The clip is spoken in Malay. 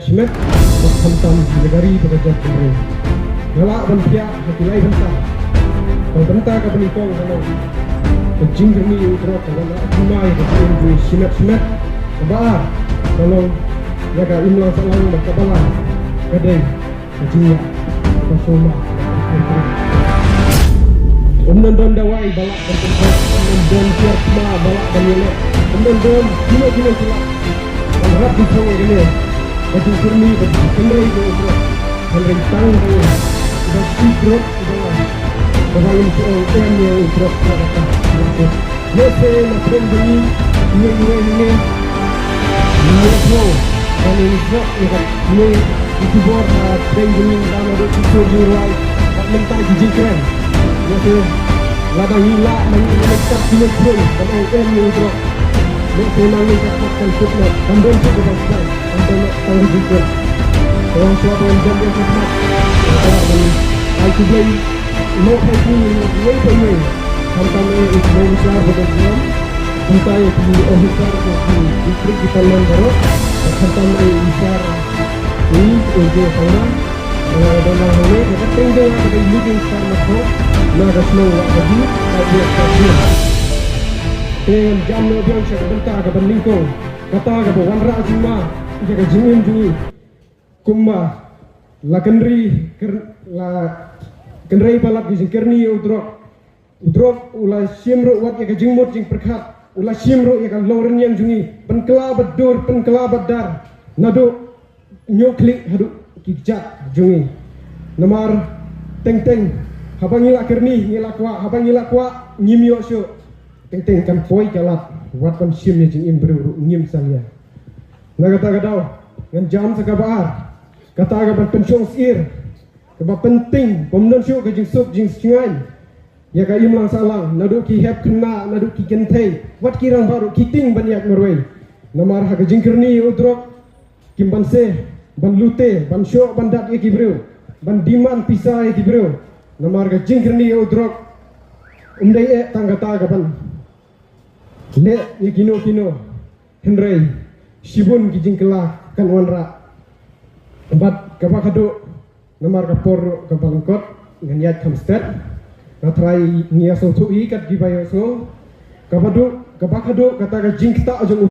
Schmidt hantam negari pekerja pemerintah. Galak bentia hakilai bentar. Kalau bentar ke penikong kalau kencing kami utara kalau nak cumai kencing di Schmidt kebar kalau jaga imlang salang berkabalan kedai kencingnya bersama. Don dawai balak bertempat don siapa balak banyolek don kilo berat di sana ini. Baju kurni, baju kendrai itu, kendrai tang itu, sudah sikrot, sudah bangun soal yang sikrot berapa? Nasi macam ini, flow, dan ini sikrot, ini itu buat trending dan ada fitur mulai, mental jijikran, nasi ladang hila, mengikat kilogram, dan yang sikrot, nasi nangis akan footnote, tambah juga pasal. Tanggung juga orang suatu yang jam yang cepat dan aku beli mau pergi way per way sampai itu besar betul sampai di ofisar di distrik kita baru sampai besar ini untuk sana dan lalu kita tinggal ada living sama kau naga slow lagi ada dengan jam lebih sebentar ke Beningkong kata ke Wanra Juma jaga jingin jungi kumba la kendri la kendrai balap di kerni udrok ula siemro wat jaga jingmut jing perkat ula siemro jaga loren yang jungi penkela bedar nado nyoklik hadu kijat jungi namar teng habang ila kerni habang ila kwa nyimyo syo teng kan poi kalat wat pan siemnya jing imbru nyim salia Nagata-gatau dengan jam sekabar kata-kata pensiong sir keba penting pemnon syuk ke jing sup jing sungai ya ka imlang salang nadu ki hep kena nadu ki gentei wat kirang baru kiting banyak merwei namar ha ke jing kerni udrok kimbanse ban lute ban syok bandak ye kibreu ban diman pisai ye kibreu namar ke jing kerni udrok umdai tangga ban le ye kino henrei Sibun kijing kelah kan wanra empat kabakado nomor kapor kabalangkot nganyat kamstet natrai niaso tui kat gibayo so kabakado kata ka jing kita ajong